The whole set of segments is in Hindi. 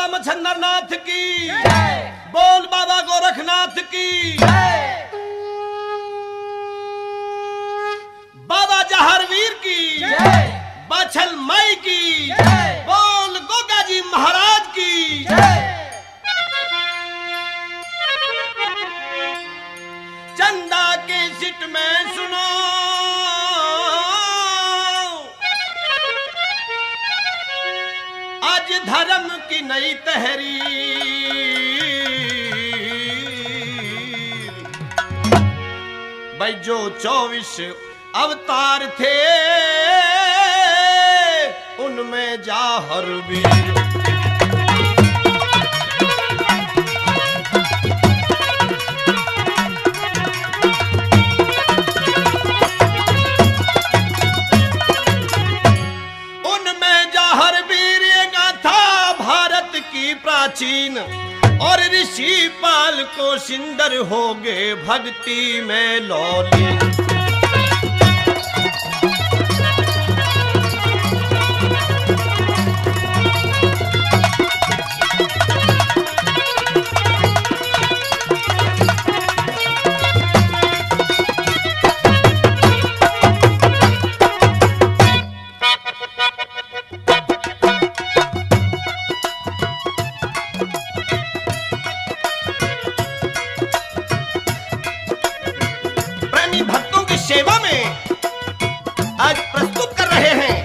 बाबा मच्छंदर नाथ की, बोल बाबा गोरखनाथ की, बाबा जहारवीर की, बाछल माई की, बोल गोगा जी महाराज की। चंदा के सिट में सुनो आज धर्म की नई तहरीर, भाई जो 24 अवतार थे उनमें जहारवीर। उनमें जहारवीर ये गाथा भारत की प्राचीन, और ऋषि पाल को सिंदर हो गए भक्ति में लौली। भक्तों की सेवा में आज प्रस्तुत कर रहे हैं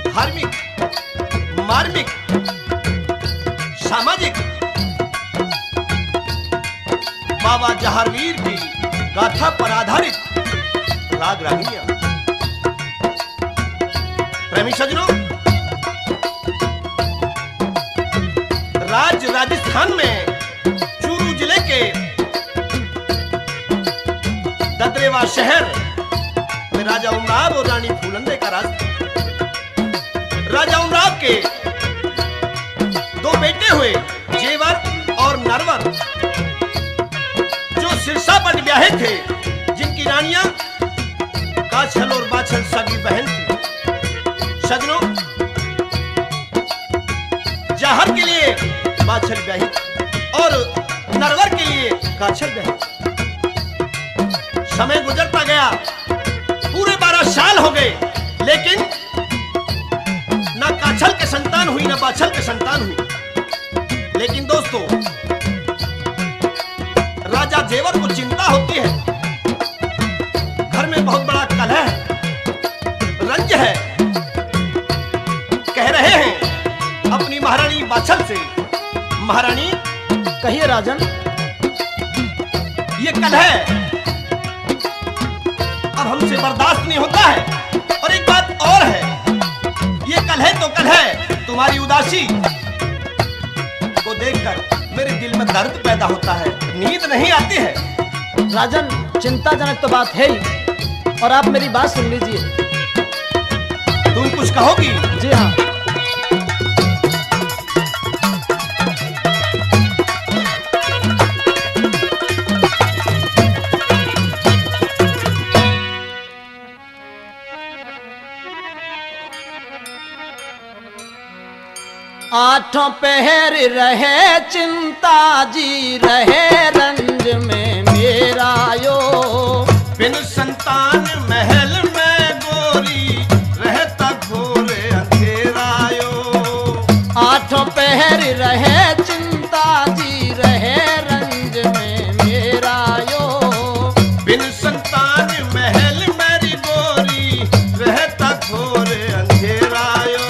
धार्मिक, मार्मिक, सामाजिक बाबा जहारवीर की गाथा पर आधारित राग रागिनियां। प्रेमी सज्जनों, राजस्थान में चूरू जिले के ददरेवा शहर में राजा उमराव और रानी फूलंदे का राज। राजा उमराव के 2 बेटे हुए, जेवर और नरवर, जो सिरसा पर ब्याहे थे, जिनकी रानियां काछल और बाछल सगी बहन थी। सजनों, जहर के लिए बाछल ब्याही और नरवर के लिए काछल ब्याही। समय गुजरता गया, पूरे 12 साल हो गए, लेकिन ना काछल के संतान हुई ना बाछल के संतान हुई। लेकिन दोस्तों, राजा जेवर को चिंता होती है, घर में बहुत बड़ा कलह है, रंज है। कह रहे हैं अपनी महारानी बाछल से, महारानी कहिए राजन। ये कलह अब हमसे बर्दाश्त नहीं होता है, और एक बात और है, ये कलह तो कलह, तुम्हारी उदासी को देखकर मेरे दिल में दर्द पैदा होता है, नींद नहीं आती है। राजन, चिंताजनक तो बात है ही, और आप मेरी बात सुन लीजिए। तुम कुछ कहोगी? जी हाँ। आठों पहर रहे चिंता जी, रहे रंज में मेरा यो। बिन संतान महल में गोरी, रहता घोर अंधेरा यो। आठों पहर रहे चिंता जी, रहे रंज में मेरा यो। बिन संतान महल मेरी गोरी, रहता घोर अंधेरा यो।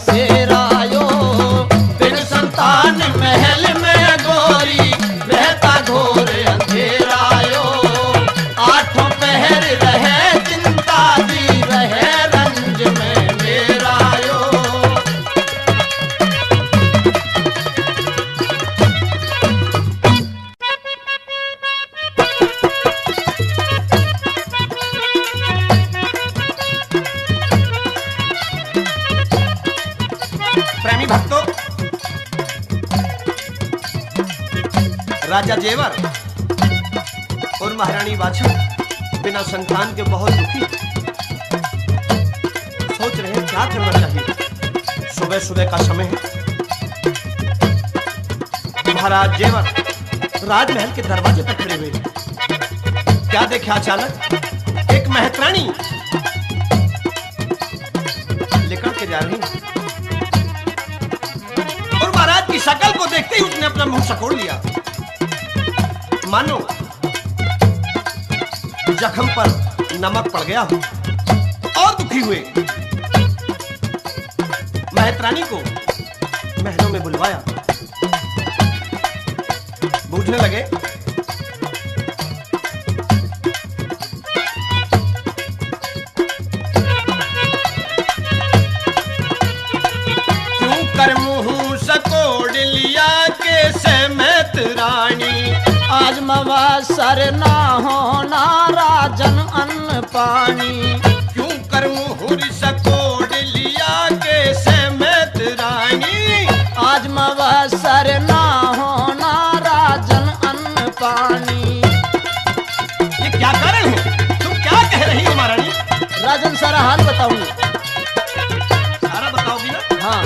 बसेरायो। बिन संतान महल में गोरी रहता घोर अंधेरायो। आठों पहर रहे चिंता दी रहे रंज में मेरायो। प्रेमी भक्तों, राजा जेवर और महारानी बाछा बिना संतान के बहुत दुखी, सोच रहे हैं क्या करना चाहिए। सुबह सुबह का समय है। महाराज जेवर राजमहल के दरवाजे पर खड़े हुए, क्या देखे अचानक एक महतरानी निकल के जा रही है और महाराज की शक्ल को देखते ही उसने अपना मुंह सकोड़ लिया, मानो जख्म पर नमक पड़ गया और दुखी हुए। महतरानी को महलों में बुलवाया, पूछने लगे क्यों कर मुंह सकोड़ लिया कैसे महतरानी। आज मवासर ना होना राजन अन्न पानी। क्यों कर मुहुर सकोड़ लिया कैसे महतरानी। आज मवासर ना होना राजन अन्न पानी। ये क्या कारण है, तुम क्या कह रही हो महारानी। राजन सारा हाल बताऊंगी। सारा बताओगी ना। हाँ,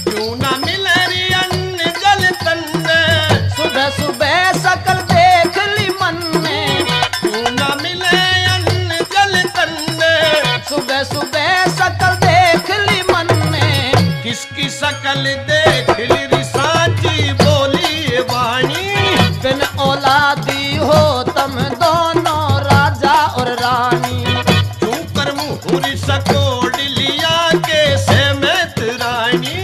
क्यों ना मिले रे अन्न जल तन में। सुबह सुबह सकल देख ली मन में। क्यों ना मिले अन्न जल तन में। सुबह सुबह सकल देख ली मन में। किसकी शकल देख ली री साची बोली वाणी। बिन औलादी हो तुम दोनों राजा और रानी। क्यों कर मुहुर सकोड़ लिया कैसे महतरानी।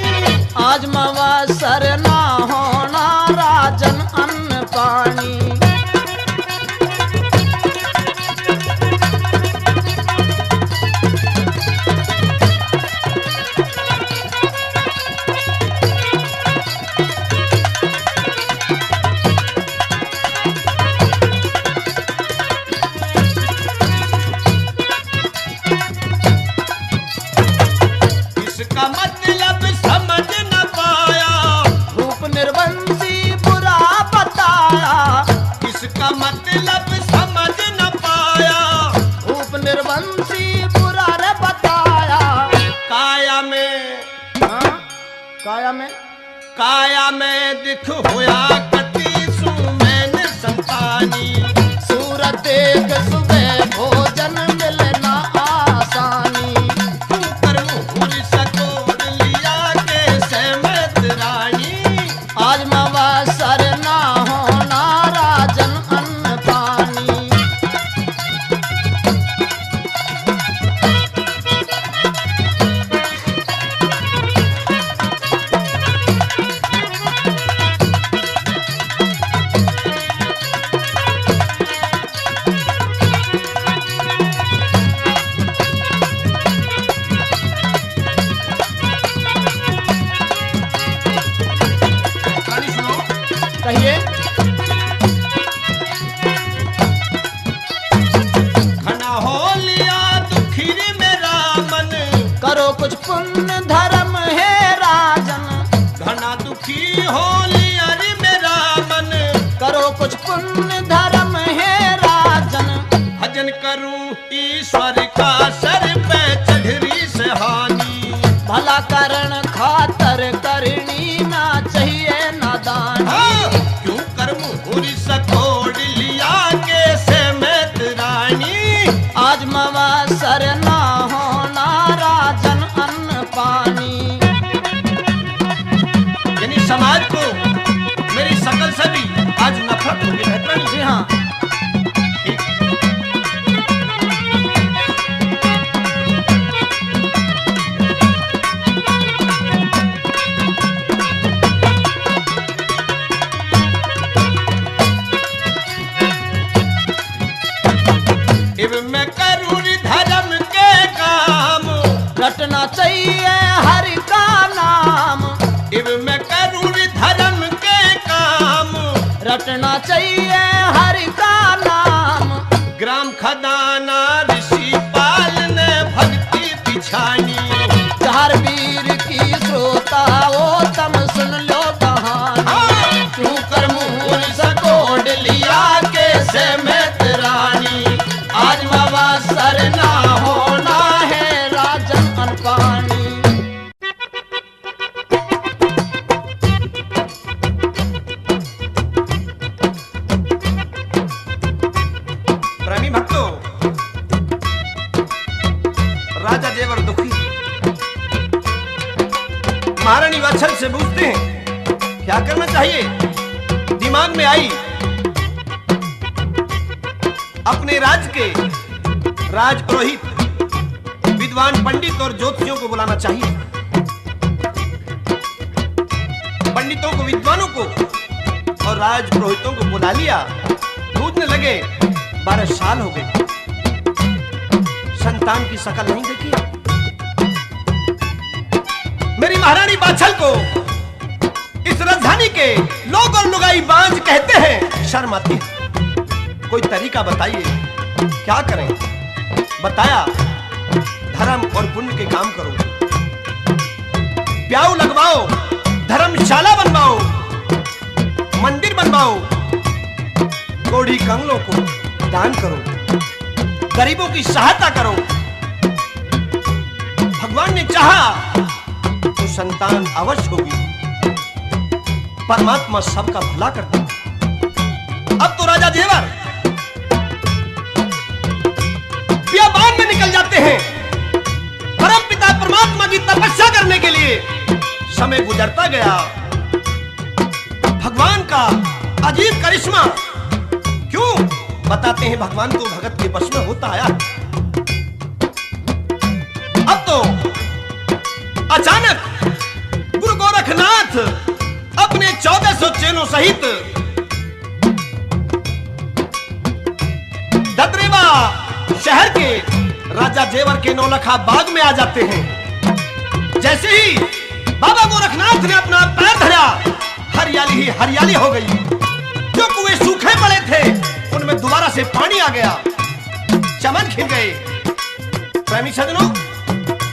आज मवासर ना होना राजन अन्न पानी। इसका मतलब समझ न पाया। रूप निर्वंशी बुरा बताया। इसका मतलब समझ न पाया। रूप निर्वंशी बुरा रे बताया। काया में हाँ? काया में दिख होया कति सुमैन संतानी। सूरत देख सुबह भोजन मिलना आसानी। क्यों कर मुहुर सकोड़ लिया कैसे महतरानी। आज मवासर ना होना राजन अन्न पानी। कहानी सुनो। कहिए। घना हो लिया दुखी रे मेरा मन। करो कुछ पुण्य धर्म है राजन। घना दुखी हो लिया रे मेरा मन। करो कुछ पुण्य धर्म है राजन। भजन करूं ईश्वर का सर पे चढ़री से हानि। भला करण खातर करनी ना चाहिए नादानी। हाँ, क्यों कर मुहुर सकोड़ लिया कैसे इब मैं करूं धर्म के काम, रटना चाहिए हरि का नाम, इब मैं करूं धर्म के काम, रटना चाहिए हरि का नाम। ग्राम खदाना ऋषि पाल ने भक्ति बिछानी, चार वीर की श्रोता ओ तम सुन लो कहानी, तू कर मूल सकोड लिया कैसे मैं रानी, आज बाबा सर ना होना है राजन अनपानी। प्रेमी भक्तों, राजा जेवर दुखी महारानी वात्सल से पूछते हैं क्या करना चाहिए। दिमाग में आई अपने राज के राज पुरोहित विद्वान पंडित और ज्योतिषियों को बुलाना चाहिए। पंडितों को, विद्वानों को और राज पुरोहितों को बुला लिया। पूछने लगे 12 साल हो गए, संतान की शकल नहीं देखी। मेरी महारानी बाछल को इस राजधानी के लोग और लुगाई बांझ कहते हैं, शर्म आती है। कोई तरीका बताइए, क्या करें। बताया धर्म और पुण्य के काम करो, प्याऊ लगवाओ, धर्मशाला बनवाओ, मंदिर बनवाओ, कोढ़ी कंगलों को दान करो, गरीबों की सहायता करो। भगवान ने चाहा तो संतान अवश्य होगी। परमात्मा सबका भला करता है। अब तो राजा जेवर बियाबान में निकल जाते हैं परम पिता परमात्मा की तपस्या करने के लिए। समय गुजरता गया, भगवान का अजीब करिश्मा। क्यों बताते हैं, भगवान तो भगत के बस में होता आया। अब तो अचानक गुरु गोरखनाथ अपने 1400 चेलों सहित ददरेवा शहर के राजा जेवर के नौलखा बाग में आ जाते हैं। जैसे ही बाबा गोरखनाथ ने अपना पैर धरा, हरियाली ही हरियाली हो गई। जो कुएं सूखे पड़े थे उनमें दोबारा से पानी आ गया, चमन खिल गए। प्रेमी सज्जनों,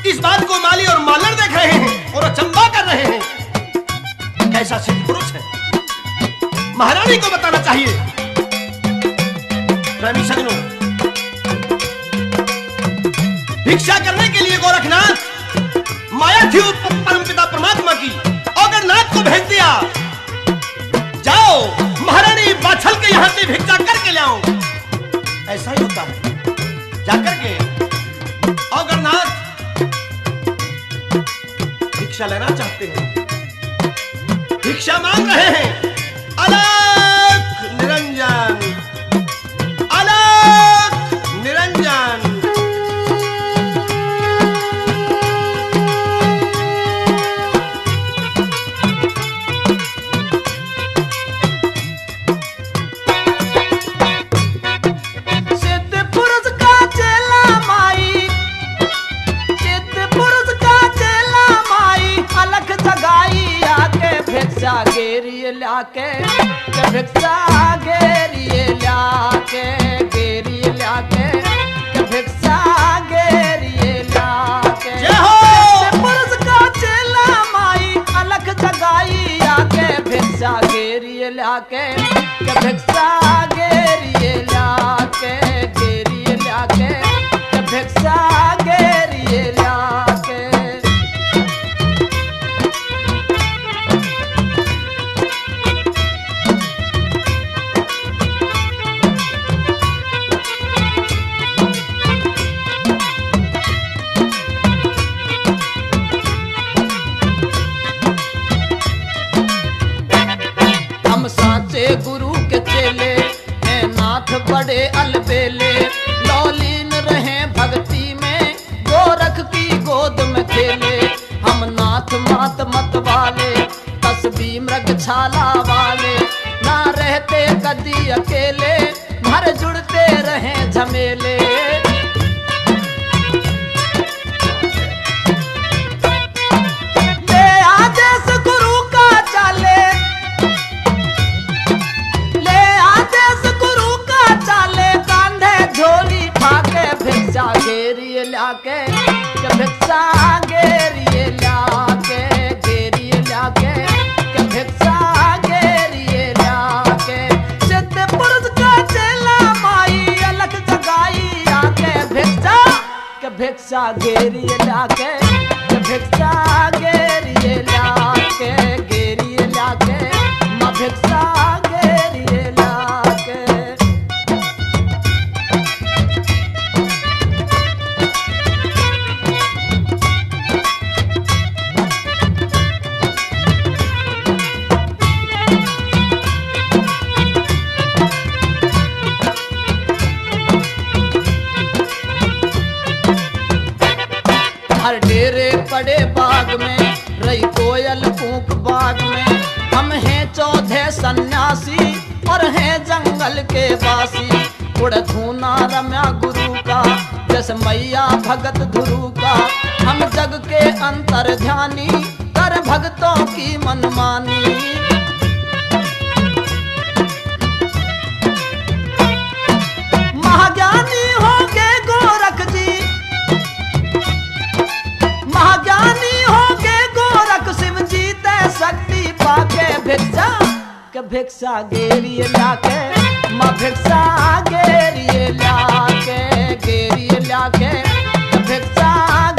इस बात को माली और मालर देख रहे हैं और अचंभा कर रहे हैं। कैसा सिद्ध पुरुष है, महारानी को बताना चाहिए। प्रेमी सज्जनों, भिक्षा करने के लिए गोरखनाथ माया थी परमपिता परमात्मा की, अगरनाथ को भेज दिया, जाओ महारानी बाछल के यहां से भिक्षा करके ले आओ। ऐसा ही होता है। जाकर के अगरनाथ भिक्षा लेना चाहते हैं, भिक्षा मांग रहे हैं। अलख निरंजन, अलख निरंजन। गेरिए लाके भिक्षा गेरिए लाके गेरिए लाके भिक्षा गेरिए लाके पुरुष का चेला माई अलख जगाई आके भिक्षा गेरिए लाके भिक्षा गेरिए लाके गेरिए लाके भिक्षा गेरिए लाके। गुरु के चेले हैं नाथ बड़े अलबेले, लौलीन रहे भक्ति में गोरख की गोद में खेले। हम नाथ मात मत वाले तस्बी मृग छाला वाले, ना रहते कदी अकेले भर जुड़ते रहे झमेले। भिक्षा घेरिए लाके के भिक्षा घेरिए लाके घेरिए लाके के भिक्षा घेरिए लाके सिद्ध पुरुष का चेला माई अलग जगाई आके भिक्षा घेरिए लाके के भिक्षा घेरिए लाके घेरिए लाके माँ भिक्षा घेरिए लाके। हर डेरे पड़े बाग में रही कोयल कूक बाग में हम हैं चौधे सन्यासी और हैं जंगल के वासी उड़ धूना रम्या गुरु का जैसे मैया भगत ध्रुव का हम जग के अंतर ध्यानी कर भक्तों की मनमानी। महाज्ञानी हो गए गोरख जी महाज्ञानी हो गए गोरख शिव जी ते शक्ति पाके भिक्षा घेरिए लाके माँ भिक्षा घेरिए लाके घेरिए लाके भिक्षा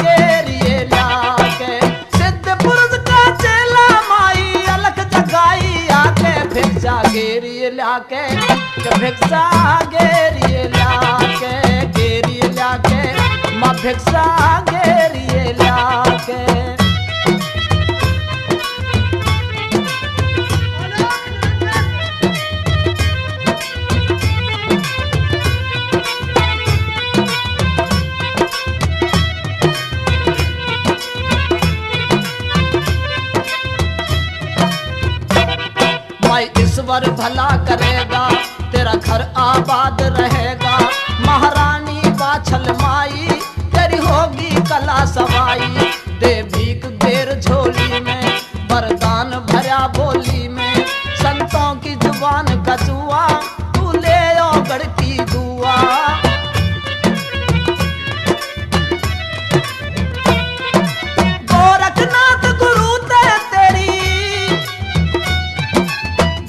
घेरिए लाके सिद्ध पुरुष का चेला माई अलग जगाई आके भिक्षा घेरिए लाके भिक्षा घेरिए लाके घेरिए लाके माँ भिक्षा घेरिए लाके। माई ईश्वर भला करेगा तेरा घर आबाद रहेगा महारानी बाछल माई तेरी होगी कला सवाई दे भीख देर झोली में वरदान भरा बोली में संतों की जुबान कचुआ तू ले ओगड़ की दुआ। गोरखनाथ गुरु ते तेरी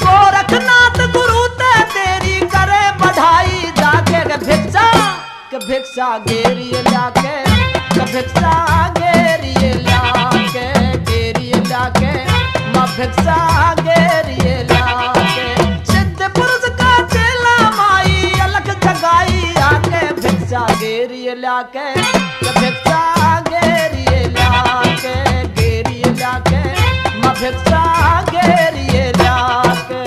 गोरखनाथ गुरु ते तेरी करे बढ़ाई जाके भिक्षा घेरिए लाके भिक्षा घेरिए लाके घेरिए लाके माँ भिक्षा घेरिए लाके सिद्ध पुरुष का चेला माई अलग जगाई आके भिक्षा घेरिए लाके भिक्षा घेरिए लाके घेरिए लाके माँ भिक्षा घेरिए लाके।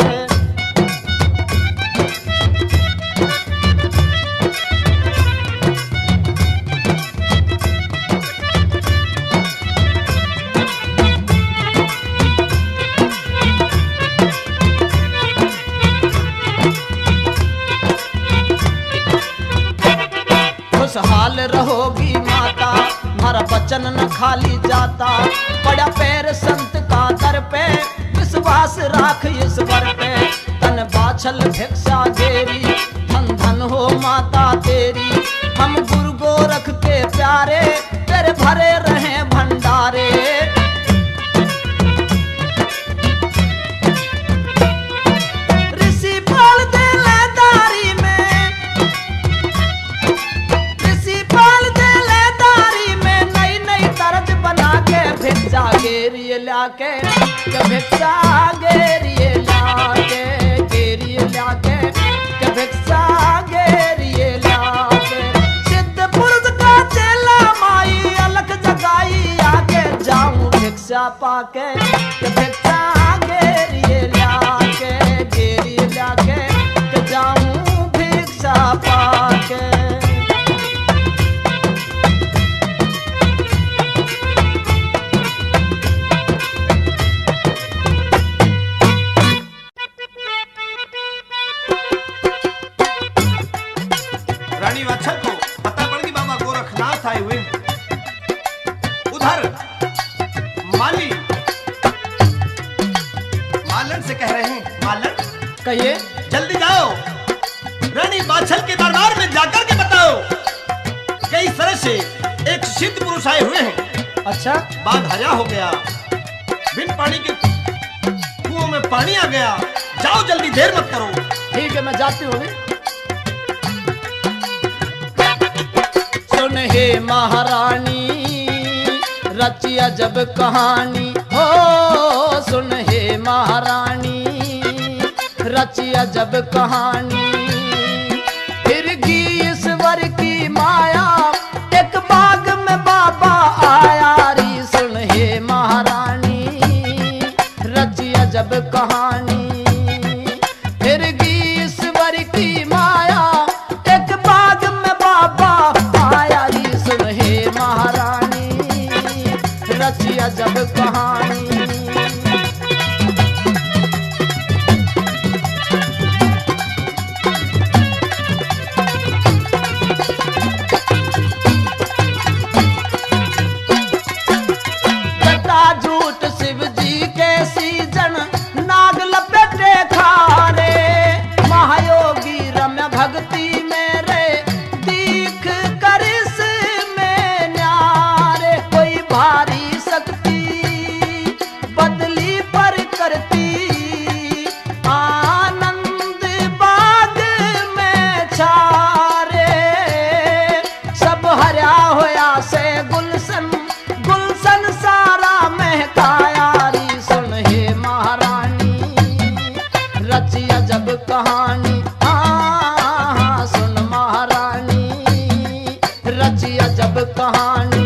खुशहाल रहोगी माता मारा वचन न खाली जाता बड़ा पैर संत का दर पे विश्वास राख ईश्वर पे तन बाछल भिक्षा घेरी धन धन हो माता तेरी हम गुरु गोरख के प्यारे तेरे भरे रहे भंडारे। ऋषि पाल दे लेदारी में ऋषि पाल दे लेदारी में नई नई तरज बना के भिक्षा घेरिए लाके भिक्षा घेरिए लाके घेरिए लाके भिक्षा घेरिए लाके सिद्ध पुरुष का चेला माई अलग जगाई आके जाऊं भिक्षा पाके भिक्षा घेरिए लाके घेरिए लाके जाऊं भिक्षा पाके। रानी वाछल को पता पड़ गई बाबा गोरखनाथ आए हुए। उधर माली मालन से कह रहे हैं मालन कहिए जल्दी जाओ रानी बाछल के दरबार में जाकर के बताओ इस तरह से एक सिद्ध पुरुष आए हुए हैं। अच्छा, बाघ हजा हो गया, बिन पानी के कुओं में पानी आ गया। जाओ जल्दी, देर मत करो। ठीक है, मैं जाती हूँ। सुन हे महारानी रचिया जब कहानी हो, सुन हे महारानी रचिया जब कहानी। फिर गी ईश्वर की माया, एक बाग में बाबा आया री। सुन हे महारानी रचिया जब कहानी। फिर गी ईश्वर की माया, एक बाग में बाबा आया री। सुन हे महारानी रचिया जब कहानी। झूठ शिव जी के सीजन, नाग लपेटे खारे। महायोगी रम्य भक्ति मेरे, दीख करिस में न्यारे। कोई भारी शक्ति बदली पर करती, आनंद बाग में छारे। सब हरा होया से गुलशन, गुलशन सारा महकाया री। सुन हे महारानी रचिया जब कहानी। हाँ, सुन महारानी रचिया जब कहानी।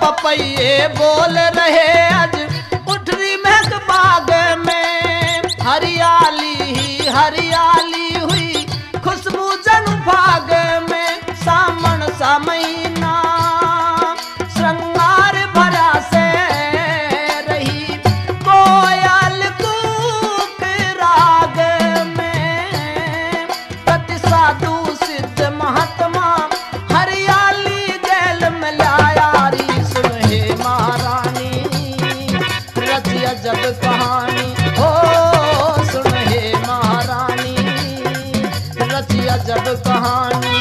पपैये बोल रहे आज उठरी महक बाग में। हरियाली ही हरियाली हुई खुशबू जन भाग में। सामन सा महीना श्रृंगार भरा से रही, कोयल कूक राग में। प्रति साधु सिद्ध महात्मा हरियाली जेल में लाया री। रचिया जब कहानी हो, सुन हे महारानी रचिया जब कहानी।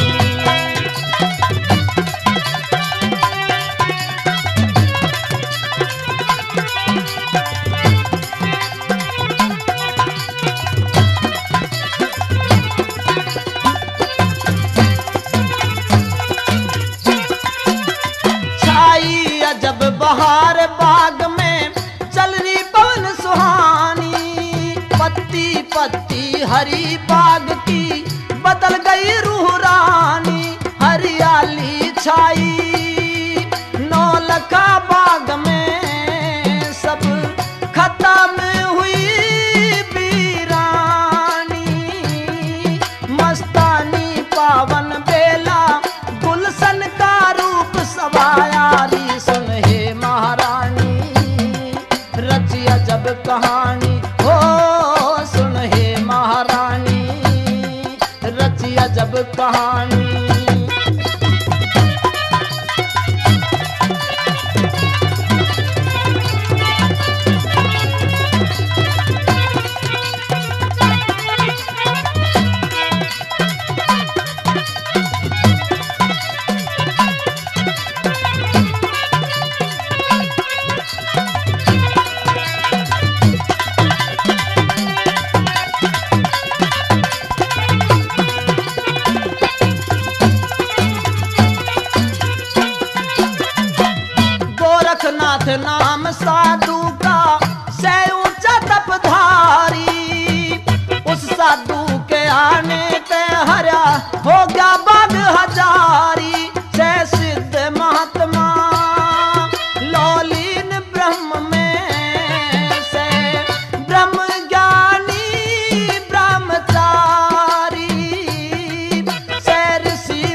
छाई जब बहार बाग में, चल रही पवन सुहानी। पत्ती पत्ती हरी बाग की बदल गई रूह रानी। हरियाली छाई नौलखा बाग में, सब खत्म हुई वीरानी। मस्तानी पावन बेला, गुलशन का रूप सवाया री। सुन हे महारानी रचिया जब कहानी हो, सुन हे महारानी रचिया जब कहानी। गोरखनाथ नाम साधु का से ऊंचा तपधारी। उस साधु के आने पे हरा हो गया बाग हजारी। से सिद्ध महात्मा लौलीन ब्रह्म में, से ब्रह्म ज्ञानी ब्रह्मचारी। से ऋषि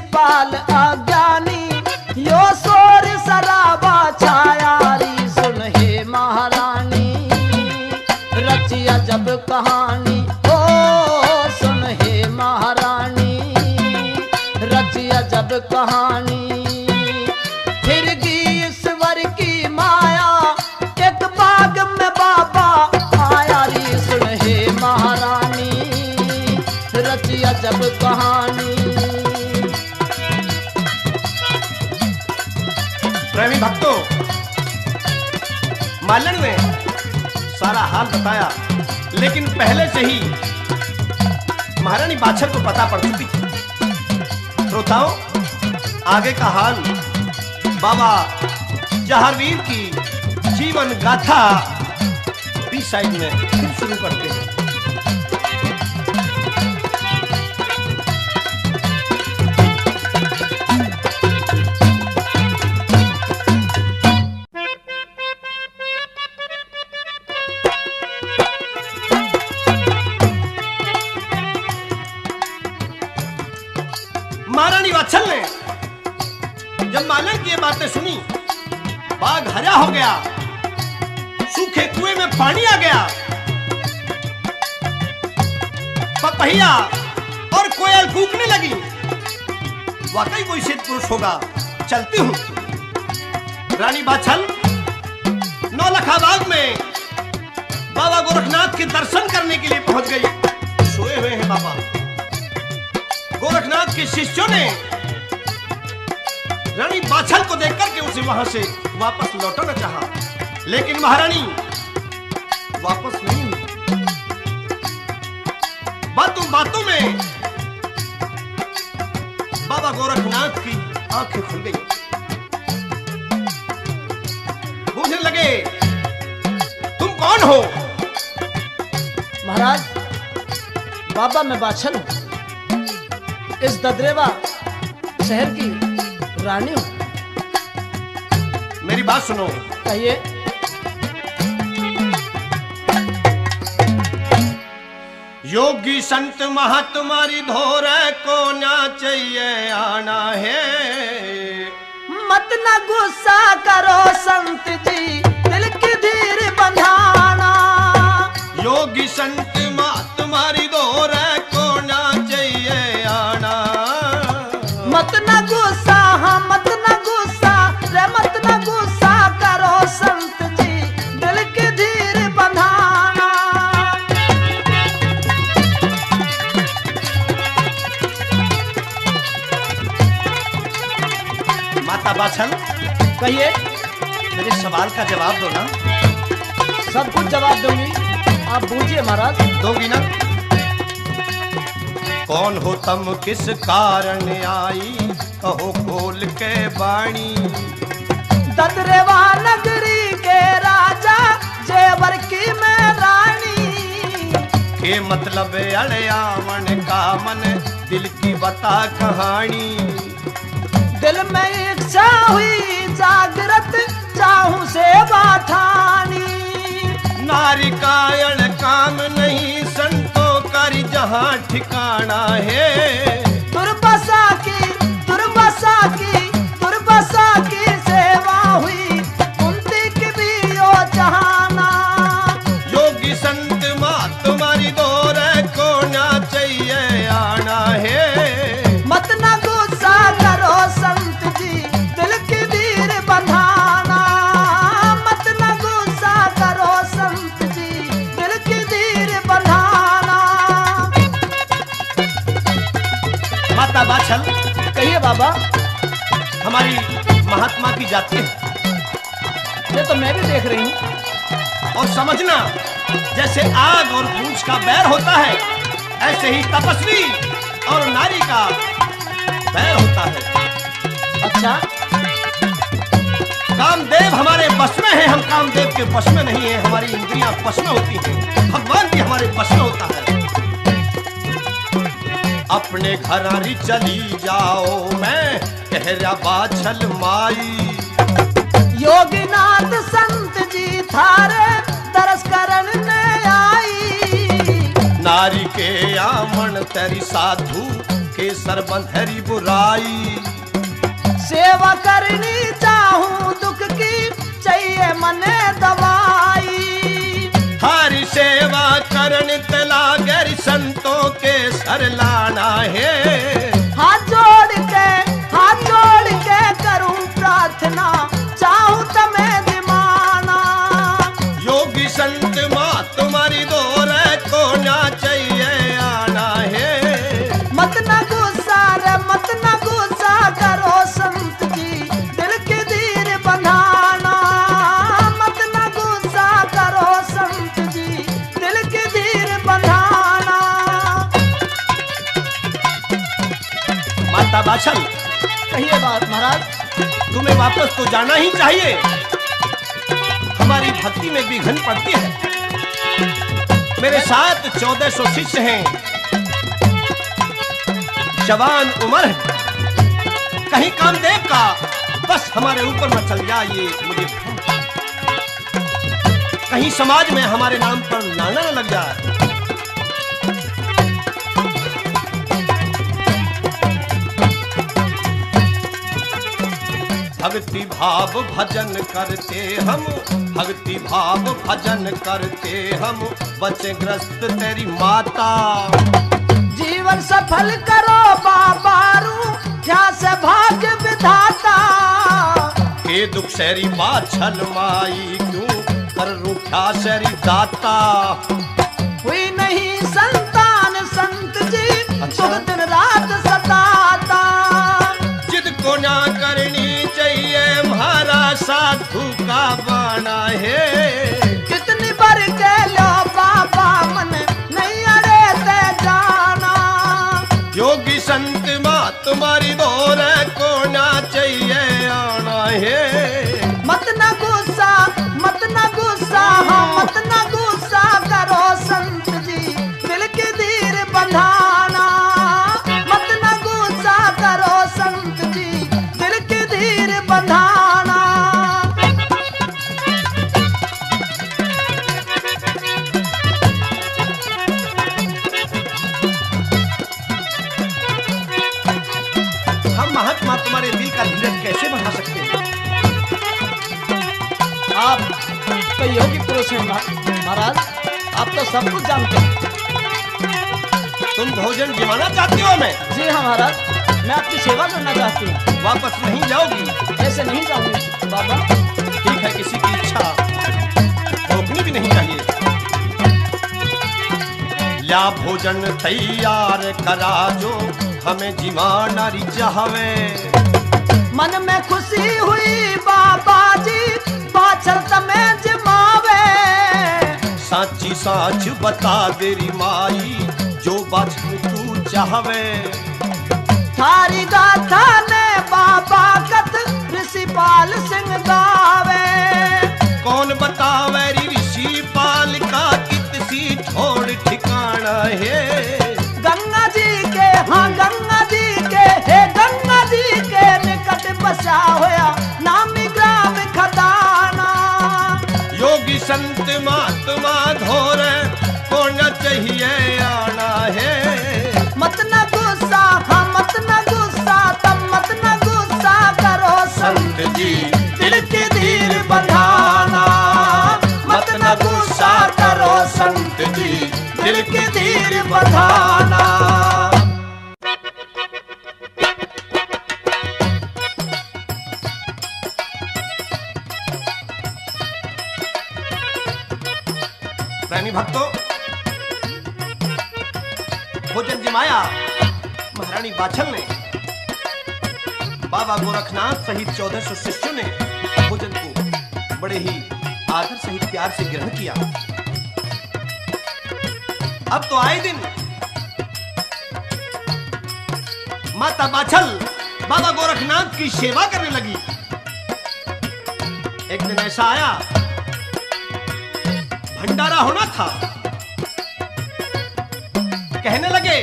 कहानी। फिर गी ईश्वर की माया, एक बाग में बाबा आया री सुन हे महारानी, रची अजब कहानी। प्रेमी भक्तों, मालन ने सारा हाल बताया, लेकिन पहले से ही महारानी बाछल को पता पड़ चुकी थी। श्रोताओं, आगे का हाल बाबा जहारवीर की जीवन गाथा बी साइड में फिर शुरू करते हैं। महारानी वात्सल ने जब मालन की ये बातें सुनी, बाग हरा हो गया, सूखे कुएं में पानी आ गया, पपहिया और कोयल कूकने लगी। वाकई कोई सिद्ध पुरुष होगा, चलती हूं। रानी बाछल नौलखा बाग में बाबा गोरखनाथ के दर्शन करने के लिए पहुंच गई। सोए हुए हैं बाबा। गोरखनाथ के शिष्यों ने रानी बाछल को देखकर के उसे वहां से वापस लौटाना चाहा, लेकिन महारानी वापस नहीं हुई। बातों बातों में बाबा गोरखनाथ की आंखें खुल गई। पूछने लगे, तुम कौन हो? महाराज, बाबा मैं बाछल हूं, इस ददरेवा शहर की रानी हूं। मेरी बात सुनो। कहिए। योगी संत महात्मारी धोर को ना चाहिए आना है। मत न गुस्सा करो संत जी, दिल की धीर बंधाना। योगी संत महात्मारी धोर को ना चाहिए आना। मत न गुस्सा, हाँ मत न गुस्सा रे, मत न गुस्सा करो संत जी, दिल की धीर बंधाना। माता बाछल, कहिए। मेरे सवाल का जवाब दो ना। सब कुछ जवाब दूंगी, आप बूझिए महाराज। दोगी ना? कौन हो तुम, किस कारण आई, कहो खोल के बाणी। ददरेवा नगरी के राजा, जेवर की मैं रानी। के मतलब अड़यावन का मन, दिल की बता कहानी। दिल में इच्छा हुई जागृत, चाहूं सेवा ठानी। नारी का अड़ काम नहीं, संतों कर जहां ठिकाना है। दुर्बसा की, दुर्बसा की, दुर्बसा की सेवा हुई, कुंती की भी ओ जहाना। योगी संत माँ तुम्हारी दौर को ना चाहिए आना है। मत न गुस्सा करो संत जी, दिल की धीर बंधाना। मत न गुस्सा करो संत जी, दिल की धीर बंधाना। माता बाछल, कहिए बाबा। हमारी महात्मा की जाति है, ये तो मैं भी देख रही हूँ। और समझना, जैसे आग और पूंछ का बैर होता है, ऐसे ही तपस्वी और नारी का बैर होता है। अच्छा, कामदेव हमारे बस में है, हम कामदेव के बस में नहीं है। हमारी इंद्रियां बस में होती हैं, भगवान भी हमारे बस में होता है। अपने घरारी चली जाओ, मैं कह रहा बाछल माई। योगीनाथ संत जी थारे दरस करन ने आई। नारी के आमन तेरी साधु के सरबंधरी बुराई। सेवा करनी चाहूं दुख की, चाहिए मने दवाई। हरि सेवा करण तला गर संतों के सर लाना है। हाथ जोड़ के, हाथ जोड़ बाछल, कहिए बात महाराज। तुम्हें वापस तो जाना ही चाहिए। हमारी भक्ति में विघ्न पड़ती है। मेरे साथ 1400 शिष्य हैं, जवान उम्र है। कहीं कामदेव का बस हमारे ऊपर न चल जाए, ये मुझे कहीं समाज में हमारे नाम पर लाना न लग जाए। भक्ति भाव भजन करते हम, भक्ति भाव भजन करते हम, बचे ग्रस्त तेरी माता। जीवन सफल करो बाबारू, क्या से भाग्य विधाता। के दुख सैरी बाछल माई, क्यों कर रूठा सैरी दाता। हुई नहीं संतान संत जी, अच्छा। दुख दिन रात सताता। जिद को ना करनी चाहिए, हमारा साधु का बाना है। कितनी बार कह लो बाबा, मन नहीं अड़े ते जाना। योगी संत माँ तुम्हारी दौर को ना चाहिए आना है। मत न गुस्सा, मत न गुस्सा, हाँ मत न गुस्सा करो संत जी, दिल की धीर बंधाना। मत न गुस्सा करो संत जी, दिल की धीर बंधाना। हम महात्मा तुम्हारे दिल का धीरज कैसे बढ़ा सकते हैं? आप तो योगी पुरुष हैं महाराज, आप तो सब कुछ जानते हैं। तुम भोजन जिमाना चाहती हो? मैं जी हाँ महाराज, मैं आपकी सेवा करना चाहती हूँ। वापस नहीं जाओगी? ऐसे नहीं जाऊंगी बाबा। ठीक है, किसी की इच्छा रोकनी भी नहीं चाहिए। ला भोजन तैयार करा जो, हमें जिमाना रिझावे। मन में खुशी हुई बाबा जी, बाछल तमें जमावे। साची साच बता देरी माई, जो बाछल तू चाहवे। थारी गाथा ने बाबा कथ, ऋषिपाल सिंह गावे। कौन बतावे ऋषिपाल का कितसी छोड़ ठिकाना है। गंगा जी के, हाँ गंगा जी के, हे गंगा जी के निकट बसा होया नामी ग्राम खदाना। योगी संत महात्मा धोर को न चाहिए आना है। मत न गुस्सा, हाँ मत न गुस्सा, तब मत न गुस्सा करो संत जी, दिल की धीर बंधाना। मत न गुस्सा करो संत जी, दिल की धीर बंधाना। प्रेमी भक्तों, भोजन जिमाया महारानी बाछल ने। बाबा गोरखनाथ सहित 1400 शिष्यों ने भोजन को बड़े ही आदर सहित प्यार से ग्रहण किया। अब तो आए दिन माता बाछल बाबा गोरखनाथ की सेवा करने लगी। एक दिन ऐसा आया, भंडारा होना था। कहने लगे,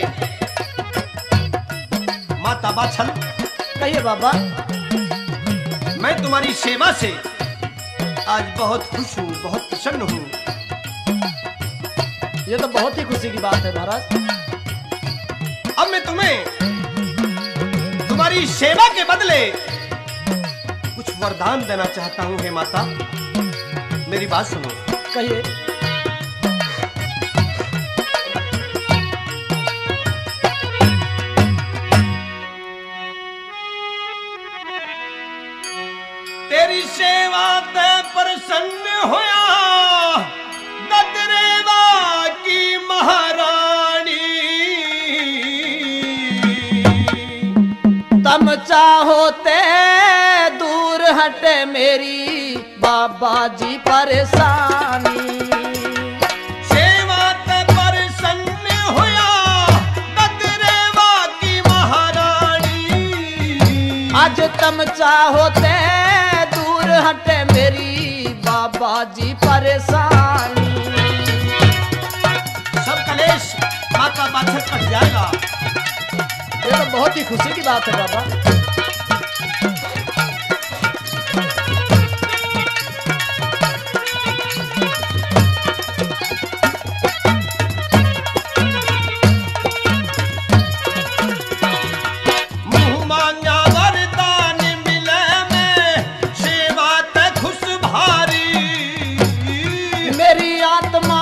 माता बाछल, कहिए बाबा। मैं तुम्हारी सेवा से आज बहुत खुश हूं, बहुत प्रसन्न हूं। ये तो बहुत ही खुशी की बात है महाराज। अब मैं तुम्हें तुम्हारी सेवा के बदले कुछ वरदान देना चाहता हूं। हे माता, मेरी बात सुनो। कहिए। तेरी सेवा ते प्रसन्न होया ददरेवा की महारानी। तम चाहो ते दूर हटे मेरी बाबा जी परेशानी। सेवा ते प्रसन्न होया ददरेवा की महारानी। आज तुम चाहो ते दूर हटे मेरी बाबा जी परेशानी। सब कलेश माता बाछल कट जाएगा। ये तो बहुत ही खुशी की बात है बाबा। मुँह मांगा वरदान मिले में सेवा ते खुश भारी। मेरी आत्मा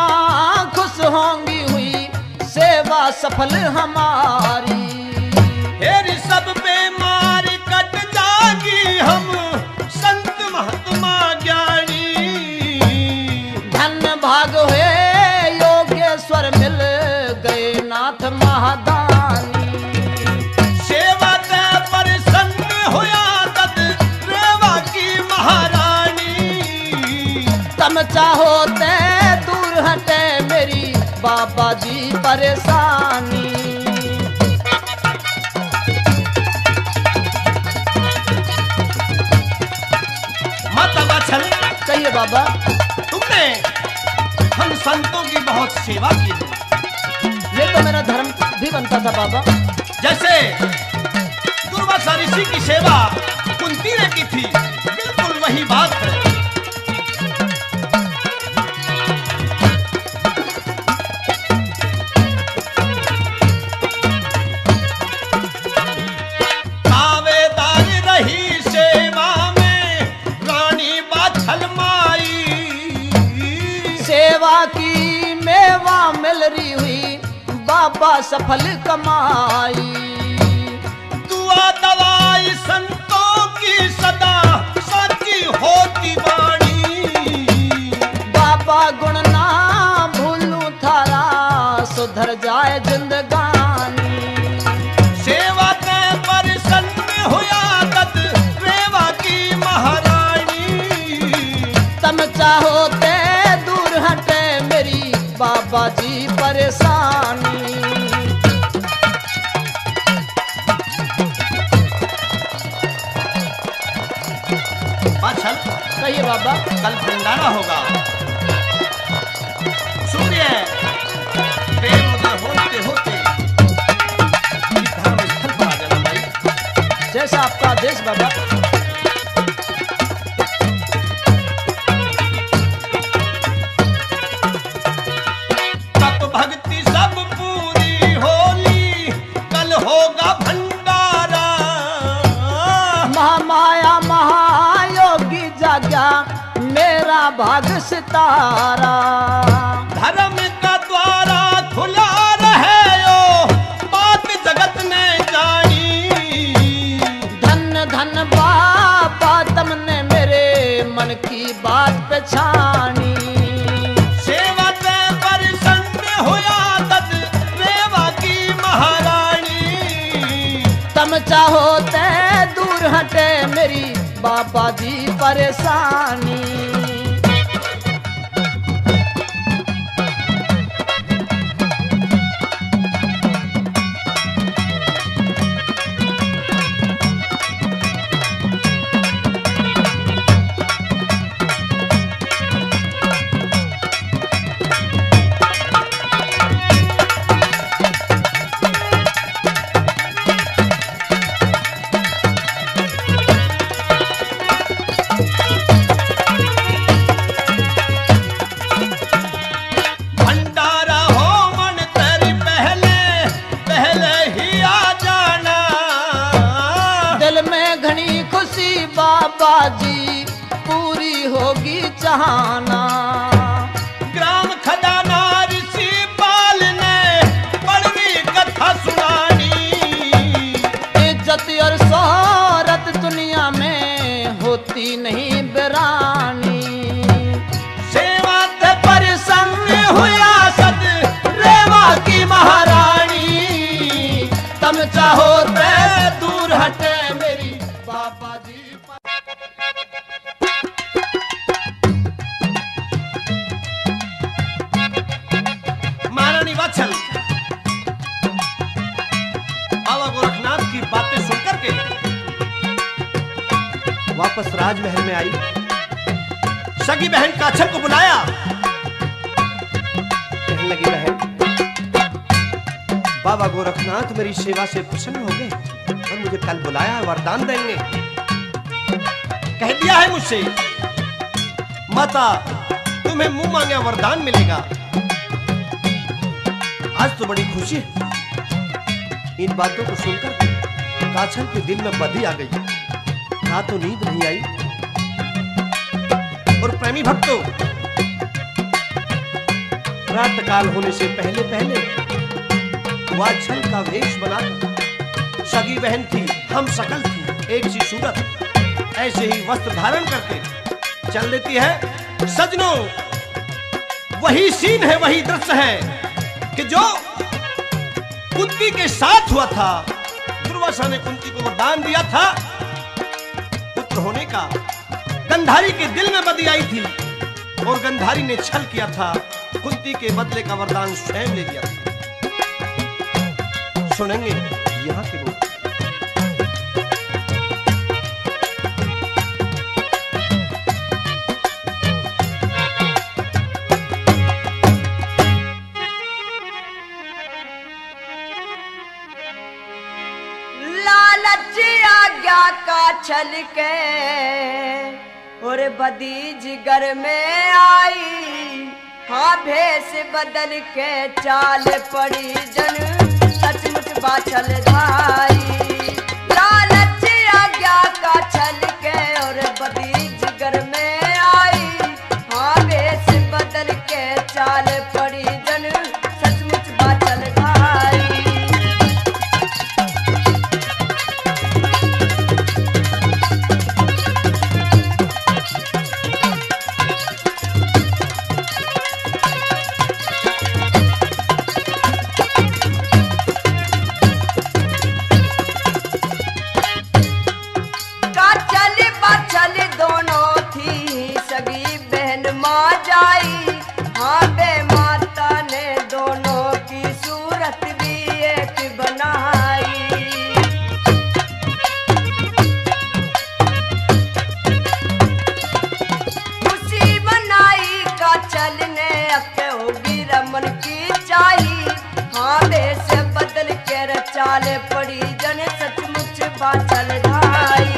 खुश होंगी हुई सेवा सफल हमारी। तेरी सब बीमार कट जागी हम संत महात्मा ज्ञानी। धन भाग हुए योगेश्वर मिल गए नाथ महादानी। सेवा ते प्रसन्न होया तद रेवा की महारानी। तुम चाहो ते दूर हटे मेरी बाबा जी परेशानी। माता बाछल कहिए बाबा। तुमने हम संतों की बहुत सेवा की है। ये तो मेरा धर्म भी बनता था बाबा। जैसे दुर्वासा ऋषि की सेवा कुंती ने की थी, बिल्कुल वही बात है। दावेदार रही सेवा में रानी बाछल माई। सेवा की मेवा मिल रही हुई बाबा सफल कमाई। दुआ दवाई संतों की सदा साची होती वाणी। बाबा गुण ना भूलूं थारा सुधर जाए जिंदगानी। सेवा ते प्रसन्न होया तद रेवा की महारानी। तुम चाहो ते दूर हटे मेरी बाबा जी परेशानी। बाछल कहिए बाबा। कल भंडारा होगा। सूर्य प्रेम उदय होते होते इस धर्म स्थल पर आ जाना भाई। जैसा आपका आदेश बाबा। तप भक्ति सब पूरी होली कल होगा भंडारा। महामाया महायोगी जाग्या मेरा भाग सितारा। धर्म का द्वारा खुला रहे यो बात जगत ने जानी। धन धन बाबा तुमने मेरे मन की बात पहचानी। सेवा ते प्रसन्न होया तद रेवा की महारानी। तुम चाहो ते दूर हटे मेरी बाबा जी परेशानी। भंडारा हो मन तेरी पहले पहले ही आ जाना। दिल में घनी खुशी बाबा जी पूरी होगी चाहना। ग्राम खजाना ऋषि पाल ने बड़ी कथा सुनानी। इज्जत और शोहरत दुनिया में होती नहीं बिरानी। सेवा ते प्रसन्न हुआ सद रेवा की महारानी। तुम चाहो ते दूर हटे मेरी बाबा जी। महारानी वात्सल बाबा गोरखनाथ की बातें सुनकर के वापस राजमहल में आई, सगी बहन काछल को बुलाया। कहने लगी, बहन, बाबा गोरखनाथ मेरी सेवा से प्रसन्न हो गए और मुझे कल बुलाया, वरदान देंगे। कह दिया है मुझसे, माता तुम्हें मुंह मांगे वरदान मिलेगा। आज तो बड़ी खुशी है। इन बातों को सुनकर काछल के दिल में बदी आ गई। कहा तो नींद नहीं आई। और प्रेमी भक्तों, प्रातःकाल होने से पहले पहले वह छल का वेश बनाकर, सगी बहन थी, हम सकल थी, एक सी सूरत, ऐसे ही वस्त्र धारण करके चल देती है। सजनों, वही सीन है, वही दृश्य है कि जो कुंती के साथ हुआ था। दुर्वासा ने कुंती को वरदान दिया था पुत्र होने का। गंधारी के दिल में बदी आई थी और गंधारी ने छल किया था, कुंती के बदले का वरदान स्वयं ले लिया था। सुनेंगे यहाँ के लोग। लालच आज्ञा का छल के और बदी जिगर में आई, हाँ भेष बदल के चाल पड़ी जन सचमुच बाछल धाई। लालच आज्ञा का छल के और बदी जिगर में आई, हाँ भेष बदल के चाल पड़ी जन सचमुच बाछल धाई। चाल पड़ी जन सचमुच बाछल धाई।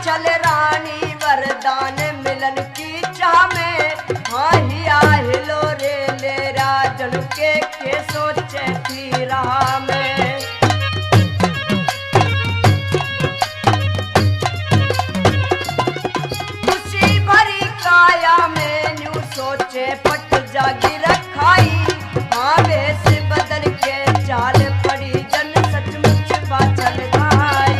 चल रानी वरदान मिलन की चाह में, हाँ ही आहिलो रे ले राजन के सोचे थी राह में। खुशी भरी काया में न्यू सोचे पट जागी रखाई, हाँ वेश बदल के चाल पड़ी जन सचमुच बाछल धाई।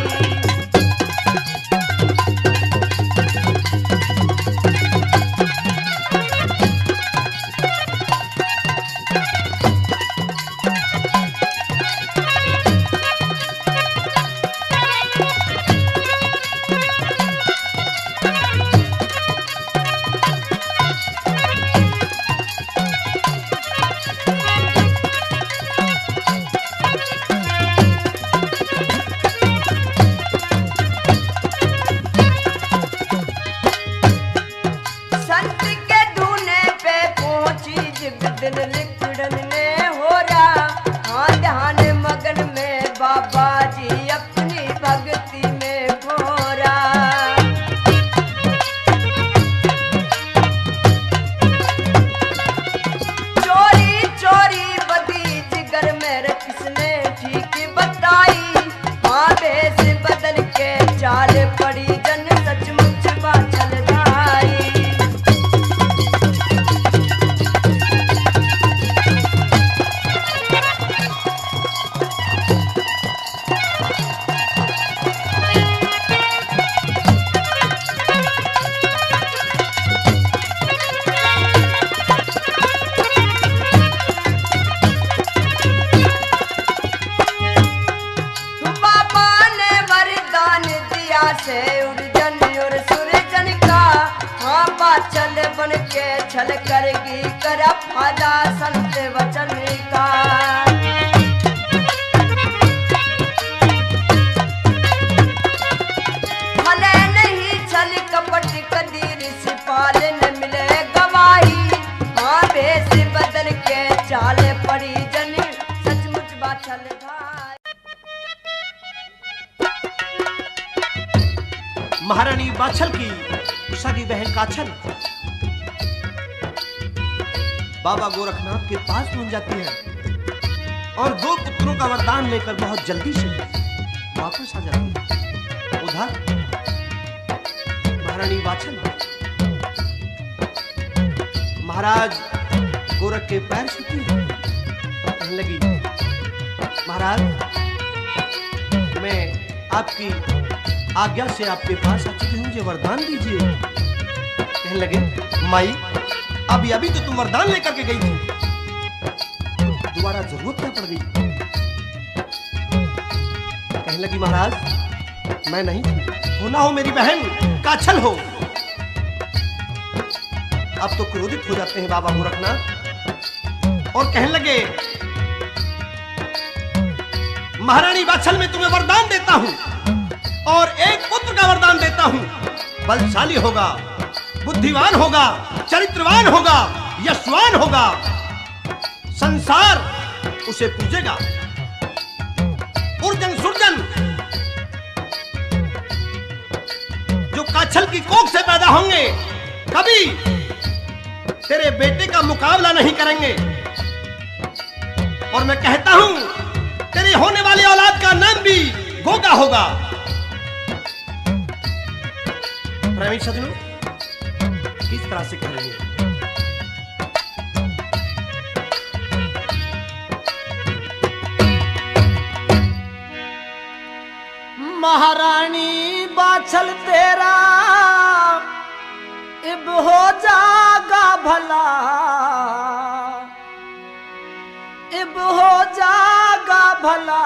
से उर्जन और सूरजन का हाँ बाचल बन के छल करगी कर फायदा संत वचन का। भले नहीं छल कपट कदीर सिपाल न मिले गवाही हाँ भेष बदल के चाल पड़ी जन सचमुच बाछल भाई। महारानी बाछल की सगी बहन काछल बाबा गोरखनाथ के पास पहुंच जाती है और 2 पुत्रों का वरदान लेकर बहुत जल्दी से वापस आ जाती है। उधर महारानी बाछल महाराज गोरख के पैर छूती है, कहने लगी महाराज मैं आपकी आज्ञा से आपके पास आ चुकी हूँ, मुझे वरदान दीजिए। कहने लगे माई अभी अभी तो तुम वरदान लेकर के गई थी, दोबारा जरूरत क्या पड़ गई? कहने लगी महाराज मैं नहीं हो ना हो मेरी बहन काछल हो। अब तो क्रोधित हो जाते हैं बाबा गोरखनाथ और कहने लगे महारानी बाछल मैं तुम्हें वरदान देता हूं और एक पुत्र का वरदान देता हूं, बलशाली होगा, बुद्धिमान होगा, चरित्रवान होगा, यशवान होगा, संसार उसे पूजेगा। उर्जन सुरजन जो काछल की कोख से पैदा होंगे कभी तेरे बेटे का मुकाबला नहीं करेंगे और मैं कहता हूं तेरी होने वाली औलाद का नाम भी गोगा होगा। प्रेमी सज्जनों किस तरह से कह रही है? महारानी बाछल तेरा इब हो जागा भला, इब हो जागा भला।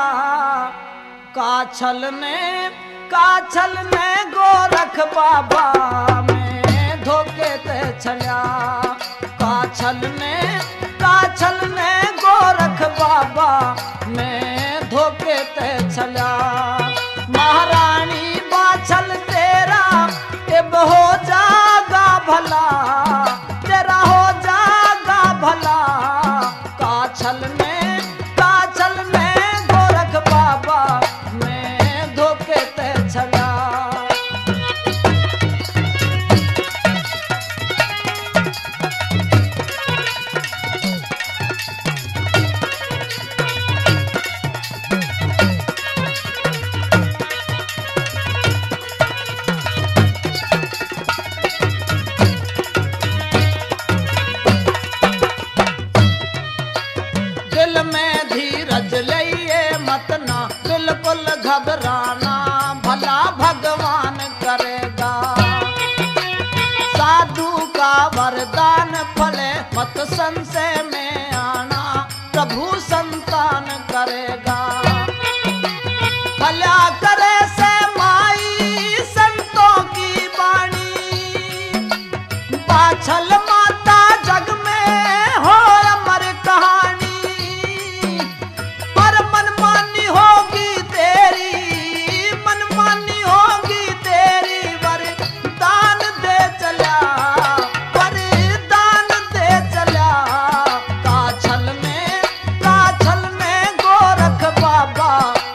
काछल ने गोरख बाबा में धोखे ते छलिया। काछल ने गोरख बाबा में धोखे ते छलिया। महारानी बाछल तेरा इब हो जागा भला, तेरा हो जागा भला। काछल ने गोरख बाबा में धोखे ते छलिया। दिल में धीरज लइए मत ना बिल्कुल घबराना, भला भगवान करेगा। साधु का वरदान फले मत संशय में आना, प्रभु संतान करेगा। भला करे से माई संतों की वाणी, बाछल माता जग में हो अमर कहानी। पर मनमानी होगी तेरी, मनमानी होगी तेरी, वरदान दे चला, वरदान दे चला। काछल में गोरख बाबा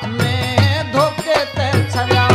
में धोखे ते चला।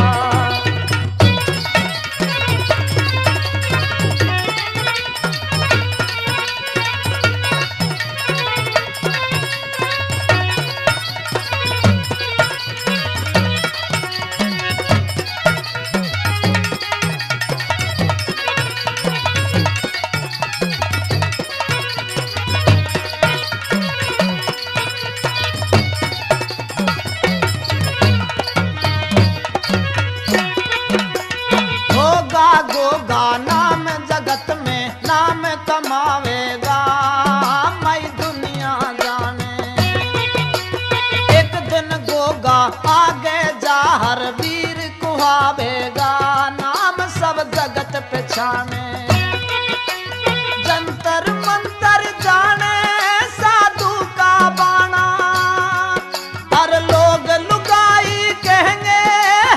होगा गोगा नाम जगत में नाम कमावेगा, मैं दुनिया जाने। एक दिन गोगा आगे जा हर वीर कुहावेगा। पहचाने जंतर मंतर जाने साधु का बाणा और लोग लुगाई कहेंगे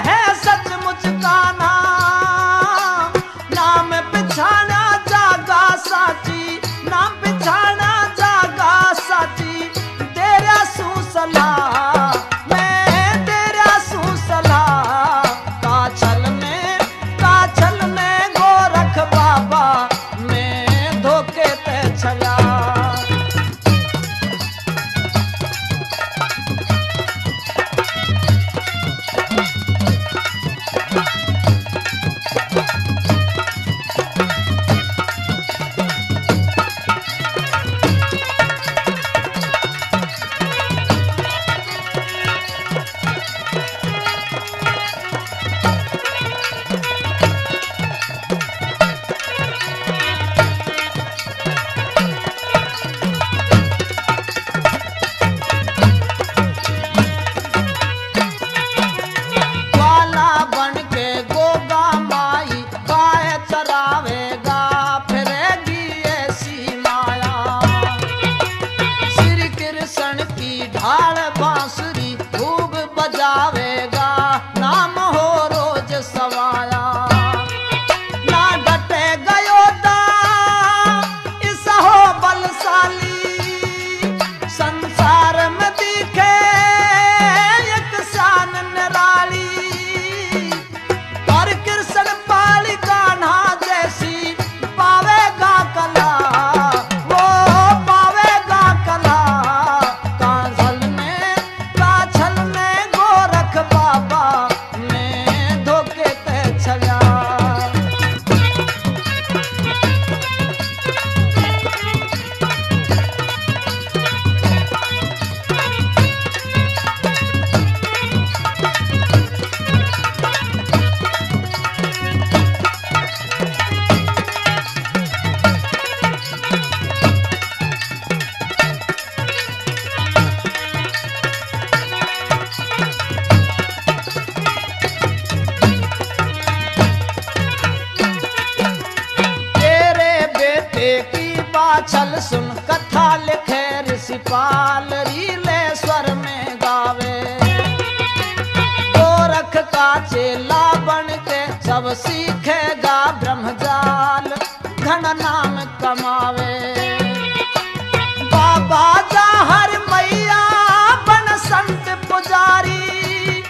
है सचमुच कान्हा नाम पिछाना जागा साची नाम पिछाना जागा साची तेरा सुसला मैं तेरा सुसला काछल में गोरख बाबा मैं धोखे पे चला जावेगा नाम हो रोज सवाया ना डटे गयो दा इस हो बलशाली संसार में दिखे एक शान निराली और कृष्ण पाली कान्हा जैसी पावेगा कला वो पावेगा कला काछल में गोरख बाबा मैं धोखे पे चला छल सुन कथा लिखे ऋषिपाल रीले स्वर में गावे गोरख का चेला बन के सब सीखेगा ब्रह्मजाल घन नाम कमावे बाबा जाहर मैया बन संत पुजारी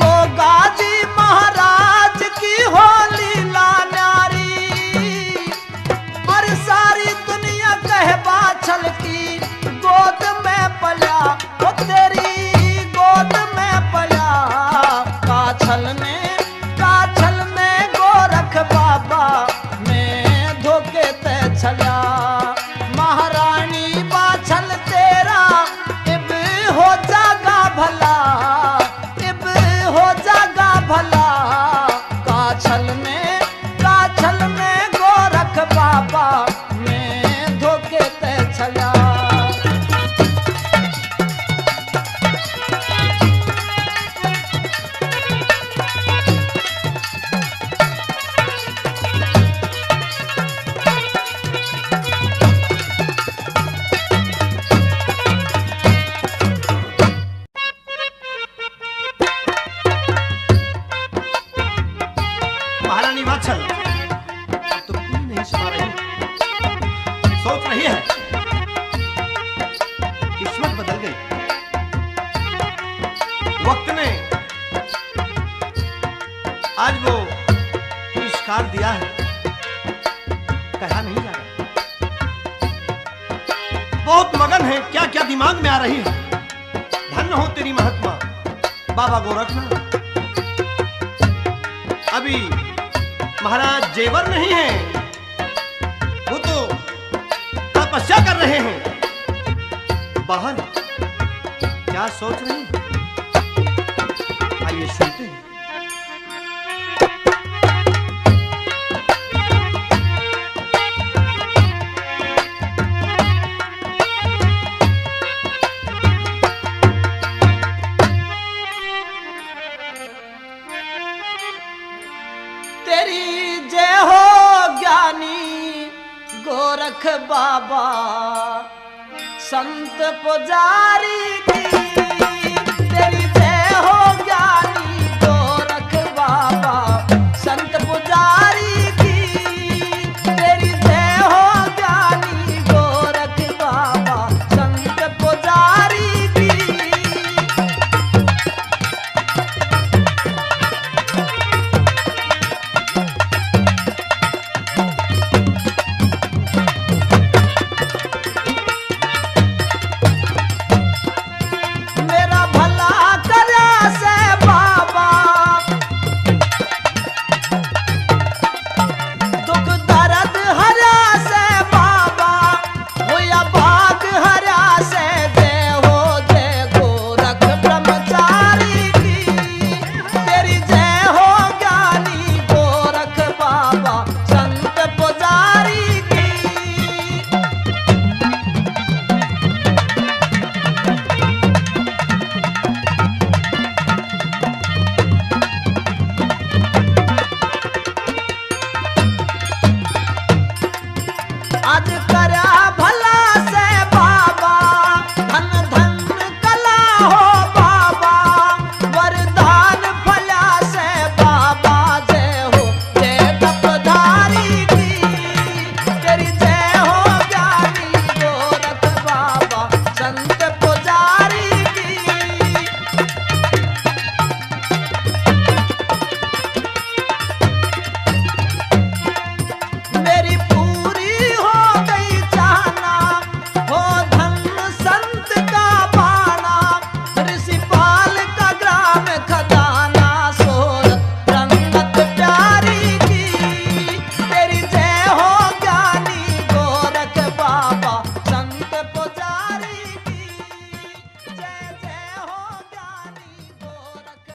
गोगा जी महाराज की हो लीला न्यारी सारी दुनिया कहबा छल की गोद में पला वो तेरी गोद में पला काछल में गोरख बाबा मैं धोखे पे चला महारानी बाछल तेरा इब हो जागा भला इब हो जागा भला काछल में गोरख बाबा मैं धोखे पे चला महारानी वात्सल तो क्यों नहीं सुना रही सोच रही है किस्मत बदल गई वक्त ने आज वो पुरस्कार दिया है कहा नहीं जा रहा बहुत मगन है क्या क्या दिमाग में आ रही है धन्य हो तेरी महात्मा बाबा गोरखनाथ अभी महाराज जेवर नहीं है वो तो तपस्या कर रहे हैं बाहर क्या सोच रहे हैं आइए सुनते हैं तेरी जय हो गोरख बाबा संत पुजारी